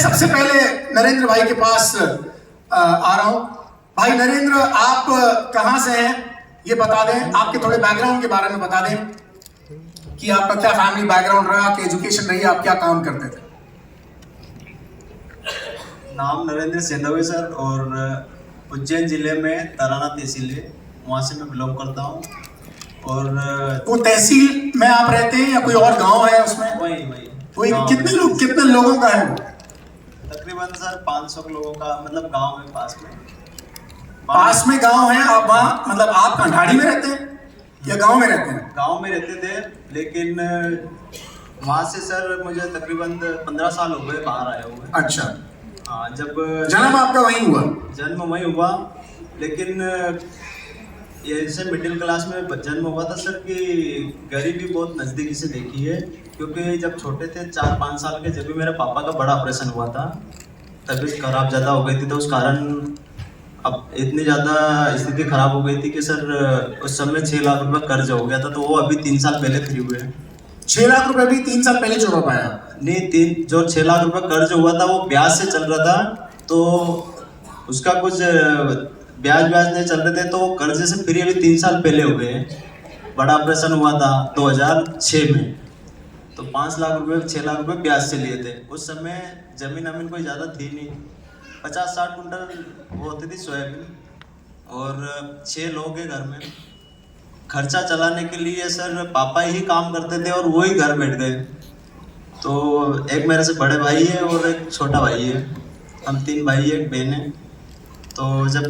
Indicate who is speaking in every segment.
Speaker 1: सबसे पहले नरेंद्र भाई के पास आ रहा हूं। भाई नरेंद्र, आप कहां से हैं ये बता दें, आपके थोड़े बैकग्राउंड के बारे में बता दें कि आपका क्या फैमिली बैकग्राउंड रहा, आपकी एजुकेशन रही, आप क्या काम करते थे।
Speaker 2: नाम नरेंद्र सेंधवी सर, और उज्जैन जिले में तराना तहसील है, वहाँ से मैं बिलोंग करता हूँ। और
Speaker 1: वो तहसील में आप रहते हैं या कोई और गांव है उसमें?
Speaker 2: वही
Speaker 1: कितने लोगों का है वो?
Speaker 2: तकरीबन सर 500 लोगों का, मतलब गांव में
Speaker 1: पास में गांव है। आप वहाँ मतलब आप कंठाड़ी में रहते हैं या गांव में रहते हैं?
Speaker 2: गांव में रहते थे, लेकिन वहाँ से सर मुझे तकरीबन 15 साल हो गए बाहर आए हुए।
Speaker 1: अच्छा।
Speaker 2: हाँ, जब
Speaker 1: जन्म आपका वहीं हुआ?
Speaker 2: जन्म वहीं हुआ, लेकिन ये जैसे मिडिल क्लास में जन्म हुआ था सर, कि गरीबी बहुत नज़दीकी से देखी है। क्योंकि जब छोटे थे 4-5 साल के, जब भी मेरे पापा का बड़ा ऑपरेशन हुआ था, तबीयत खराब ज़्यादा हो गई थी, तो उस कारण अब इतनी ज़्यादा स्थिति खराब हो गई थी कि सर उस समय 6 लाख रुपये कर्ज हो गया था। तो वो अभी 3 साल पहले फ्री हुए हैं।
Speaker 1: 6 लाख रुपए भी 3 साल पहले चुका पाया?
Speaker 2: नहीं, जो 6 लाख रुपये कर्ज हुआ था वो ब्याज से चल रहा था, तो उसका कुछ ब्याज नहीं चल रहे थे, तो वो कर्जे से फ्री अभी 3 साल पहले हो गए हैं। बड़ा ऑपरेशन हुआ था 2006 में, तो 5 लाख रुपए 6 लाख रुपए ब्याज से लिए थे। उस समय जमीन अमीन कोई ज़्यादा थी नहीं, 50-60 कुंटल वो होती थी सोयाबीन, और 6 लोग हैं घर में। खर्चा चलाने के लिए सर पापा ही काम करते थे और वो ही घर बैठ गए। तो एक मेरे से बड़े भाई है और एक छोटा भाई है, हम 3 भाई एक बहन है। तो जब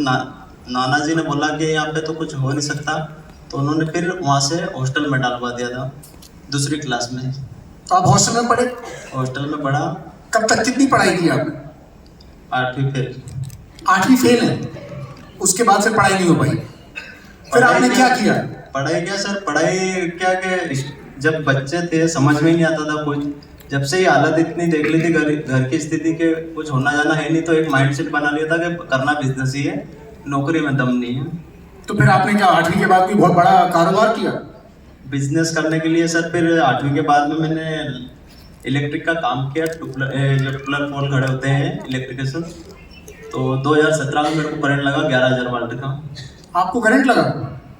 Speaker 2: नाना जी ने बोला कि यहाँ पे तो कुछ हो नहीं सकता, तो उन्होंने फिर वहाँ से हॉस्टल में डालवा दिया था 2री क्लास में।
Speaker 1: तो आप हॉस्टल में पढ़े?
Speaker 2: हॉस्टल में पढ़ा।
Speaker 1: कब तक, कितनी पढ़ाई की आपने?
Speaker 2: 8वीं फेल।
Speaker 1: 8वीं फेल है? उसके बाद फिर पढ़ाई नहीं हो पाई? फिर आपने क्या किया?
Speaker 2: पढ़ाई क्या सर, पढ़ाई क्या कि जब बच्चे थे समझ में ही नहीं आता था कुछ। जब से ही हालत इतनी देख ली थी घर की स्थिति के, कुछ होना जाना है नहीं, तो एक माइंडसेट बना लिया था कि करना बिजनेस ही है, नौकरी में दम नहीं है।
Speaker 1: तो फिर आपने क्या 8वीं के बाद भी बहुत बड़ा कारोबार किया?
Speaker 2: बिजनेस करने के लिए सर फिर 8वीं के बाद में मैंने इलेक्ट्रिक का काम किया, जो टुपलर पोल खड़े होते हैं इलेक्ट्रिकेशन। तो 2017 में मेरे को करंट लगा 11,000 वोल्ट का।
Speaker 1: आपको करंट लगा?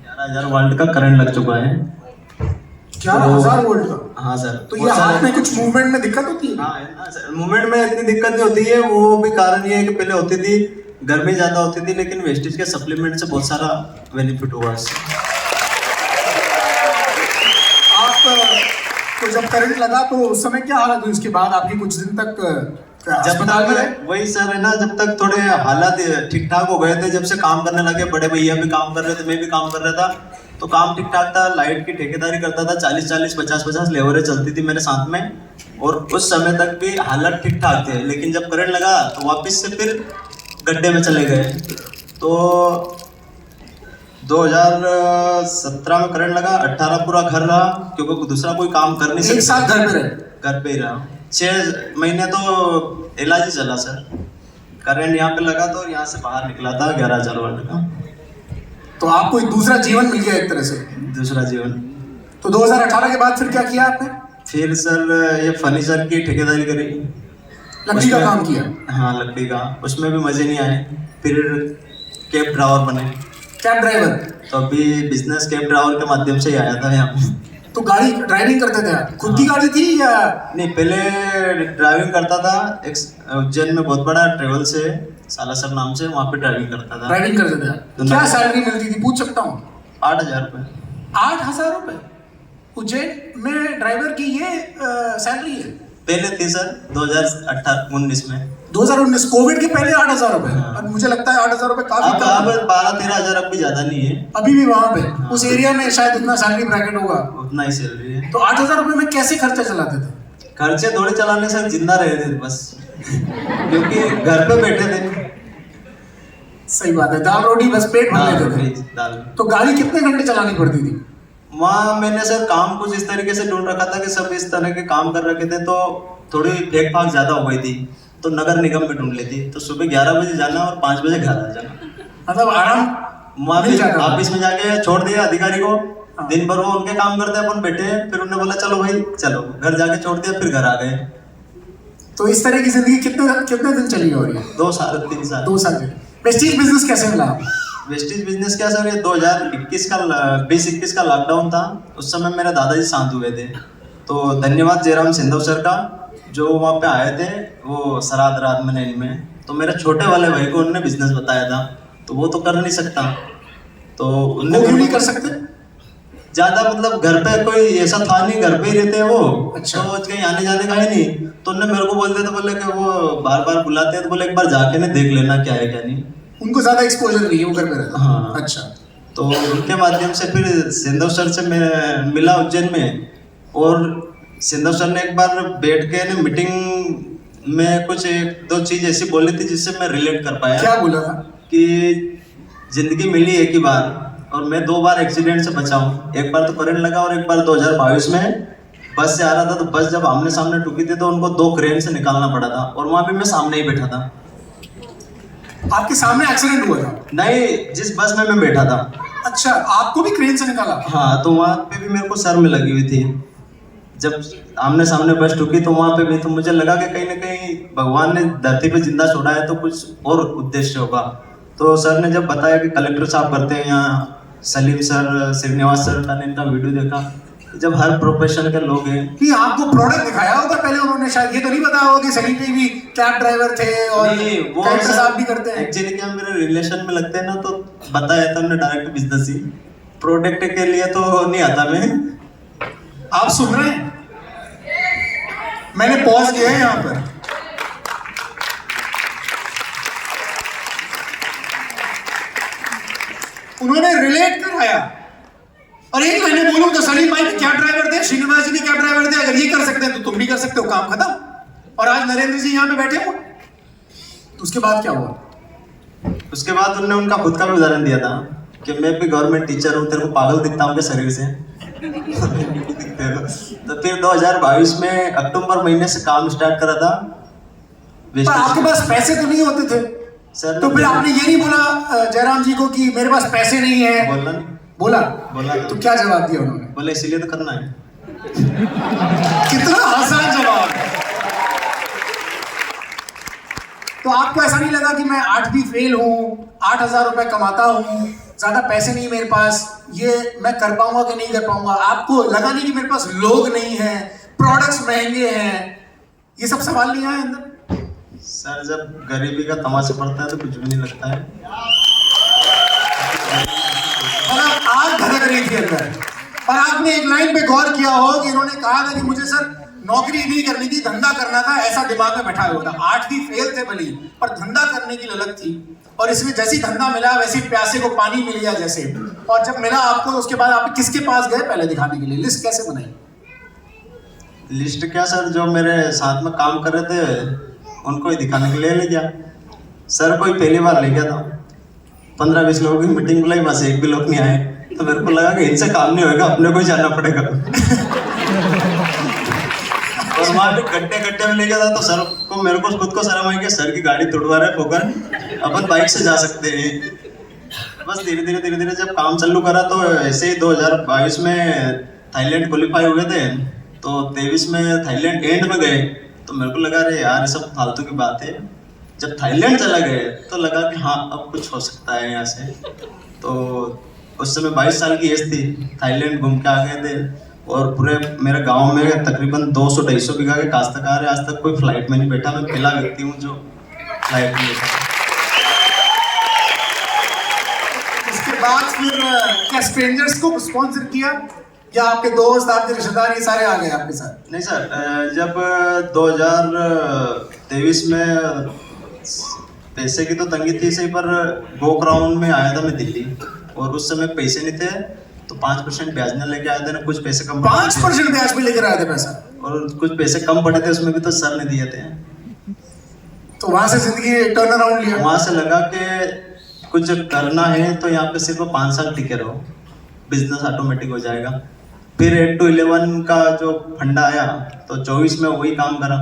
Speaker 2: 11,000 वोल्ट का करंट लग चुका है।
Speaker 1: 11,000 वोल्ट का?
Speaker 2: हाँ सर।
Speaker 1: तो ये हाथ में कुछ मूवमेंट में दिक्कत होती है?
Speaker 2: हाँ सर, मूवमेंट में इतनी दिक्कत नहीं होती है। वो भी कारण ये है कि पहले होती थी, गर्मी ज़्यादा होती थी, लेकिन वेस्टेज के सप्लीमेंट से बहुत सारा बेनिफिट हुआ इससे।
Speaker 1: तो जब करंट लगा तो उस समय क्या हालत हुई? उसके बाद आपकी कुछ दिन तक अस्पताल में रहे?
Speaker 2: वही सर है ना, जब तक थोड़े हालात ठीक ठाक हो गए थे, जब से काम करने लगे, बड़े भैया भी काम कर रहे थे, मैं भी काम कर रहा था, तो काम ठीक ठाक था। लाइट की ठेकेदारी करता था, 40-40, 50-50 लेबरें चलती थी मेरे साथ में, और उस समय तक भी हालात ठीक ठाक थे। लेकिन जब करंट लगा तो वापस से फिर गड्ढे में चले गए। तो 2017 में करंट लगा, 18 पूरा घर रहा, क्योंकि दूसरा कोई काम कर नहीं सकता।
Speaker 1: 1 साल घर पे रहे?
Speaker 2: घर पे ही रहा। 6 महीने तो इलाज ही चला सर। करंट यहाँ पे लगा तो यहाँ से बाहर निकला था 11,000 वोल्ट का।
Speaker 1: तो आपको एक दूसरा जीवन मिल गया एक तरह से?
Speaker 2: दूसरा जीवन।
Speaker 1: तो 2018 के बाद फिर क्या किया आपने?
Speaker 2: फिर सर ये फर्नीचर की ठेकेदारी करी।
Speaker 1: लकड़ी का काम किया?
Speaker 2: हाँ, लकड़ी का। उसमें भी मजे नहीं आए। फिर कैब ड्राइवर बने।
Speaker 1: Cab driver?
Speaker 2: तो अभी बिजनेस कैब ड्राइवर के माध्यम से ही आया था यहाँ पे।
Speaker 1: तो गाड़ी ड्राइविंग करते थे आप? खुद की गाड़ी थी या?
Speaker 2: नहीं, पहले ड्राइविंग करता था। एक उज्जैन में बहुत बड़ा ट्रेवल्स है, सालासर नाम से, वहाँ पे ड्राइविंग करता था।
Speaker 1: ड्राइविंग करते थे आप? तो क्या सैलरी मिलती थी, पूछ सकता हूँ?
Speaker 2: 8,000 रुपये।
Speaker 1: 8,000 रुपये उज्जैन में ड्राइवर की ये सैलरी है?
Speaker 2: पहले थी सर 2018-19 में।
Speaker 1: 2019 कोविड के पहले 8,000 रुपये? और मुझे लगता है 8,000 रुपये काफी
Speaker 2: अब 12-13 हज़ार, अब भी ज्यादा नहीं है।
Speaker 1: अभी भी वहाँ पे उस एरिया में शायद उतना सैलरी ब्रैकेट होगा,
Speaker 2: उतना ही सैलरी है।
Speaker 1: तो 8,000 रुपये में कैसे खर्चा चलाते थे?
Speaker 2: खर्चे थोड़े चलाने से जिंदा रहे थे बस, क्योंकि घर पे बैठे थे।
Speaker 1: सही बात है, दाल रोटी बस पेट भर लेते थे।
Speaker 2: दाल।
Speaker 1: तो गाड़ी कितने घंटे चलानी पड़ती थी?
Speaker 2: वहाँ मैंने सर काम कुछ इस तरीके से ढूंढ रखा था कि सब इस तरह के काम कर रखे थे, तो थोड़ी फेंक फाक ज्यादा हो गई थी, तो नगर निगम में ढूंढ लेती। तो सुबह 11 बजे जाना और 5 बजे घर आ जाना,
Speaker 1: मतलब आराम
Speaker 2: वहाँ ऑफिस में जाके छोड़ दिया अधिकारी को। दिन भर वो उनके काम करते, अपन बैठे। फिर उन्होंने बोला चलो भाई चलो, घर जाके छोड़ दिया, फिर घर आ गए।
Speaker 1: तो इस तरह की जिंदगी कितने कितने दिन चली हो रही है?
Speaker 2: 2 साल 3 साल।
Speaker 1: 2 साल चली। प्रेस्टीज बिजनेस कैसे मिला आपको?
Speaker 2: वेस्टेज बिजनेस क्या सर, ये 2021 का 20-21 का लॉकडाउन था। उस समय मेरे दादाजी शांत हुए थे, तो धन्यवाद जयराम सिंधव सर का, जो वहाँ पे आए थे वो श्राद्ध रात में नहीं में। तो मेरे छोटे वाले भाई को उन्होंने बिजनेस बताया था, तो वो तो कर नहीं सकता, तो उनने
Speaker 1: वो क्यों नहीं कर सकते?
Speaker 2: ज्यादा मतलब घर पे कोई ऐसा था नहीं, घर पे ही रहते हैं वो।
Speaker 1: अच्छा।
Speaker 2: तो कहीं आने जाने का है नहीं, तो उन्होंने मेरे को बोलते थे, बोले कि वो बार बार बुलाते हैं, तो बोले एक बार जाके ना देख लेना क्या है क्या नहीं।
Speaker 1: उनको ज्यादा एक्सपोजर नहीं है, वो घर में रहते हैं।
Speaker 2: हाँ।
Speaker 1: अच्छा।
Speaker 2: तो उनके माध्यम से फिर सिंधव सर से मैं मिला उज्जैन में, और सिंधव सर ने एक बार बैठ के ना मीटिंग में कुछ 1-2 चीज ऐसी बोली थी जिससे मैं रिलेट कर पाया।
Speaker 1: क्या बोला था?
Speaker 2: कि जिंदगी मिली एक ही बार, और मैं 2 बार एक्सीडेंट से बचा हूँ। एक बार तो करंट लगा, और एक बार 2022 में बस से आ रहा था, तो बस जब आमने सामने टूकी थी तो उनको 2 क्रेन से निकालना पड़ा था, और वहाँ भी मैं सामने ही बैठा था।
Speaker 1: आपके सामने एक्सीडेंट हुआ था?
Speaker 2: नहीं, जिस बस में मैं बैठा था।
Speaker 1: अच्छा, आपको भी क्रेन से निकाला?
Speaker 2: हाँ, तो वहाँ पे भी मेरे को सर में लगी हुई थी। जब आमने सामने बस टूकी तो वहाँ पे भी तो मुझे लगा कि कहीं ना कहीं भगवान ने धरती पे जिंदा छोड़ा है, तो कुछ और उद्देश्य होगा। तो सर ने जब बताया कि कलेक्टर साहब करते हैं यहाँ, सलीम सर, श्रीनिवास सर का, इनका वीडियो देखा, जब हर प्रोफेशन के लोग हैं।
Speaker 1: कि आपको प्रोडक्ट दिखाया होगा पहले उन्होंने, शायद ये तो नहीं बताया होगा कि सलीम पे भी कैब ड्राइवर थे और
Speaker 2: नहीं, वो
Speaker 1: कलेक्टर साहब भी करते हैं।
Speaker 2: एक्चुअली क्या मेरे रिलेशन में लगते हैं ना, तो बताया था हमने डायरेक्ट बिजनेस ही, प्रोडक्ट के लिए तो नहीं आता मैं।
Speaker 1: आप सुन रहे हैं? मैंने पॉज किया है यहाँ पर। उन्होंने रिलेट कराया, और एक मैंने बोलूं तो सलीम भाई भी कैब ड्राइवर थे, श्रीनिवास जी भी कैब ड्राइवर थे। अगर ये कर सकते हैं तो तुम भी कर सकते हो, काम खत्म। और आज नरेंद्र जी यहाँ पे बैठे हो, तो उसके बाद क्या हुआ?
Speaker 2: उसके बाद उन्होंने उनका खुद का भी उदाहरण दिया था कि मैं भी गवर्नमेंट टीचर हूँ, तेरे को पागल दिखता हूँ क्या शरीर से? तो फिर 2022 में अक्टूबर महीने से काम स्टार्ट करा था।
Speaker 1: पर आपके पास पैसे तो नहीं होते थे
Speaker 2: सर,
Speaker 1: तो फिर आपने ये नहीं बोला जयराम जी को कि मेरे पास पैसे नहीं है?
Speaker 2: बोलना नहीं,
Speaker 1: बोला?
Speaker 2: बोला
Speaker 1: तो क्या जवाब दिया उन्होंने?
Speaker 2: बोले इसीलिए तो करना है।
Speaker 1: कितना आसान जवाब है। तो आपको ऐसा नहीं लगा कि मैं 8वीं फेल हूं, 8,000 रुपए कमाता हूं, ज्यादा पैसे नहीं मेरे पास, ये मैं कर पाऊंगा कि नहीं कर पाऊंगा? आपको लगा नहीं कि मेरे पास लोग नहीं है, प्रोडक्ट्स महंगे हैं? ये सब सवाल नहीं आए अंदर?
Speaker 2: सर, जब गरीबी का तमाशा पड़ता है तो कुछ भी नहीं लगता है।
Speaker 1: मतलब आग धड़क रही थी अंदर, और आपने एक लाइन पे गौर किया हो कि इन्होंने कहा था कि मुझे सर नौकरी नहीं करनी थी, धंधा करना था, ऐसा दिमाग में बैठा हुआ था। 8वीं फेल थे भली, पर धंधा करने की ललक थी, और इसमें जैसी धंधा मिला वैसी प्यासे को पानी मिल गया जैसे। और जब मिला आपको तो उसके बाद आप किसके पास गए पहले दिखाने के लिए? लिस्ट कैसे बनाई?
Speaker 2: लिस्ट क्या सर, जो मेरे साथ में काम कर रहे थे उनको ही दिखाने के लिए ले गया। सर कोई पहली बार ले गया था, 15-20 लोगों की मीटिंग बुलाई, बस एक भी लोग नहीं आए। तो मेरे को लगा कि इनसे काम नहीं होगा, अपने को ही जाना पड़ेगा। और वहाँ पे गड्ढे में ले गया था, तो सर को मेरे को खुद को शर्म आई कि सर की गाड़ी तोड़वा रहे होकर, अपन बाइक से जा सकते हैं। बस धीरे धीरे जब काम चालू करा, तो ऐसे ही 2022 में थाईलैंड क्वालिफाई हुए थे, तो 23 में थाईलैंड एंड में गए। तो मेरे को लगा अरे यार ये सब फालतू की बात है। जब थाईलैंड चला गए तो लगा कि हाँ अब कुछ हो सकता है यहाँ से। तो उस समय 22 साल की एज थी, थाईलैंड घूम के आ गए थे, और पूरे मेरे गांव में तकरीबन 200-250 बीघा के काश्तकार है। आज तक कोई फ्लाइट में नहीं बैठा, मैं पहला व्यक्ति हूँ जो फ्लाइट में बैठा।
Speaker 1: उसके बाद फिर क्या स्ट्रेंजर्स को स्पॉन्सर किया, या आपके दोस्त, आपके रिश्तेदार ये सारे आ गए आपके साथ?
Speaker 2: नहीं सर, जब 2023 में पैसे की तो तंगी थी सही, पर गोक्राउंड में आया था मैं दिल्ली, और उस समय पैसे नहीं थे, तो 5% ब्याज में लेके आए थे ना, कुछ पैसे कम
Speaker 1: 5% ब्याज में लेकर आए थे पैसा,
Speaker 2: और कुछ पैसे कम पड़े थे, उसमें भी तो सर ने दिए थे।
Speaker 1: तो वहां से जिंदगी टर्न अराउंड लिया।
Speaker 2: वहां से लगा कि कुछ करना है तो यहाँ पे सिर्फ 5 साल टिके रहो, बिजनेस ऑटोमेटिक हो जाएगा। फिर 8 to 11 का जो फंडा आया, तो 24 में वही काम करा।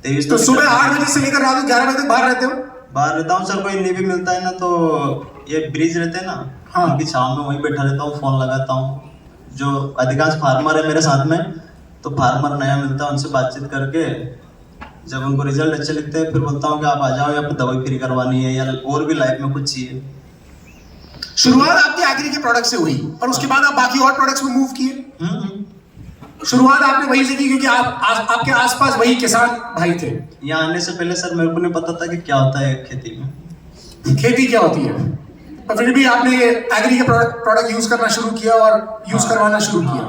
Speaker 2: 23
Speaker 1: तो सुबह 8 बजे से लेकर रात 11 बजे तक बाहर रहते हो?
Speaker 2: बाहर रहता हूँ सर, कोई नहीं भी मिलता है ना, तो ये ब्रिज रहते हैं ना,
Speaker 1: हाँ,
Speaker 2: उनकी छांव में वहीं बैठा रहता हूँ, फोन लगाता हूँ। जो अधिकांश फार्मर है मेरे साथ में, तो फार्मर नया मिलता है, उनसे बातचीत करके जब उनको रिजल्ट अच्छे लगते हैं फिर बोलता हूँ कि आप आ जाओ, या फिर दवाई फ्री करवानी है या और भी लाइफ में कुछ चाहिए।
Speaker 1: शुरुआत आपकी एग्री के प्रोडक्ट से हुई और उसके बाद आप बाकी और प्रोडक्ट्स में मूव किए।
Speaker 2: हम्म।
Speaker 1: शुरुआत आपने वही से की क्योंकि आपके आसपास वही किसान भाई थे।
Speaker 2: यहाँ आने से पहले सर मेरे को नहीं पता था कि क्या होता है खेती में।
Speaker 1: खेती क्या होती है, और फिर भी आपने एग्री के प्रोडक्ट यूज करना शुरू किया और यूज करवाना शुरू किया।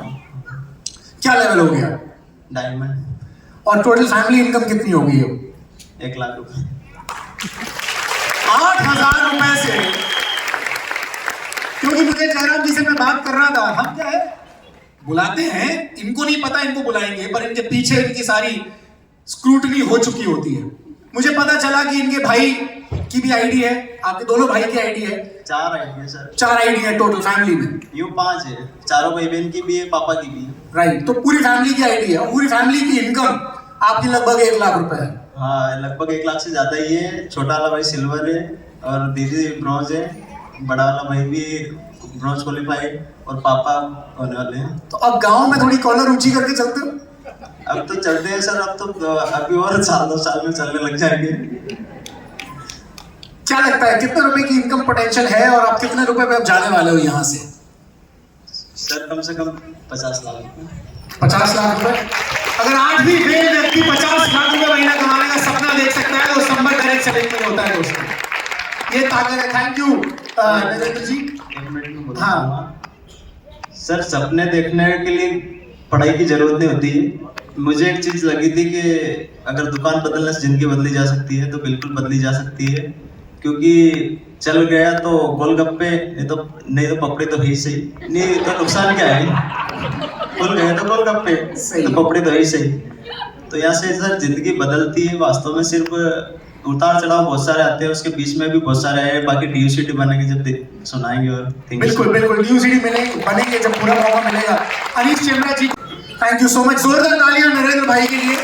Speaker 1: क्या लेवल हो गया?
Speaker 2: डायमंड।
Speaker 1: और टोटल फैमिली इनकम कितनी हो गई है?
Speaker 2: 1 लाख रुपए।
Speaker 1: 8,000 रुपए से। क्योंकि मुझे जयराम जी से मैं बात कर रहा था, हम क्या है बुलाते हैं, इनको नहीं पता इनको बुलाएंगे, पर इनके पीछे इनकी सारी स्क्रूटनी हो चुकी होती है। मुझे पता चला कि इनके भाई की भी आईडी है, आपके दोनों भाई की आईडी है।
Speaker 2: 4 आईडी है सर।
Speaker 1: 4 आईडी है टोटल फैमिली में।
Speaker 2: यूं 5 है, चारों भाई बहन की भी है, पापा की भी है।
Speaker 1: राइट, तो पूरी फैमिली की आईडी है और पूरी फैमिली की इनकम आपकी लगभग 1 लाख रुपए है।
Speaker 2: हाँ, लगभग 1 लाख से ज्यादा ही है। छोटा वाला भाई सिल्वर है और दीदी ब्रॉन्ज है, बड़ा वाला भाई भी ब्रॉन्ज क्वालिफाइड और पापा होने वाले हैं।
Speaker 1: तो अब गांव में थोड़ी कॉलर ऊंची करके चलते हो?
Speaker 2: अब तो चलते हैं सर, अब तो अभी और साल 2 साल में चलने लग जाएंगे।
Speaker 1: क्या लगता है कितने रुपए की इनकम पोटेंशियल है और आप कितने रुपए पे अब जाने वाले हो यहाँ से?
Speaker 2: सर कम से कम 50 लाख।
Speaker 1: 50 लाख रुपए। अगर आज भी फेल व्यक्ति 50 लाख रुपए महीना कमाने का सपना देख सकता है तो संबंध डायरेक्ट सेलिंग में होता है दोस्तों। ये ताकत है। Thank you Narendra ji.
Speaker 2: 1 minute में बोलूँ।
Speaker 1: हाँ
Speaker 2: सर, सपने देखने के लिए पढ़ाई की जरूरत नहीं होती। मुझे एक चीज लगी थी कि अगर दुकान बदलने से जिंदगी बदली जा सकती है तो बिल्कुल बदली जा सकती है, क्योंकि चल गया तो गोलगप्पे, नहीं तो पपड़ी तो ही सही, नहीं तो नुकसान क्या है, खुल गए तो गोलगप्पे, तो पपड़ी तो ही सही। तो यहाँ से सर जिंदगी बदलती है वास्तव में। सिर्फ उतार चढ़ाव बहुत सारे आते हैं, उसके बीच में भी बहुत सारे आए। बाकी DUCD बनेंगे जब सुनाएंगे। और
Speaker 1: बिल्कुल बिल्कुल DUCD बनेंगे जब पूरा मौका मिलेगा। अनीश चेमरा जी, थैंक यू सो मच। जोरदार तालियां नरेंद्र भाई के लिए।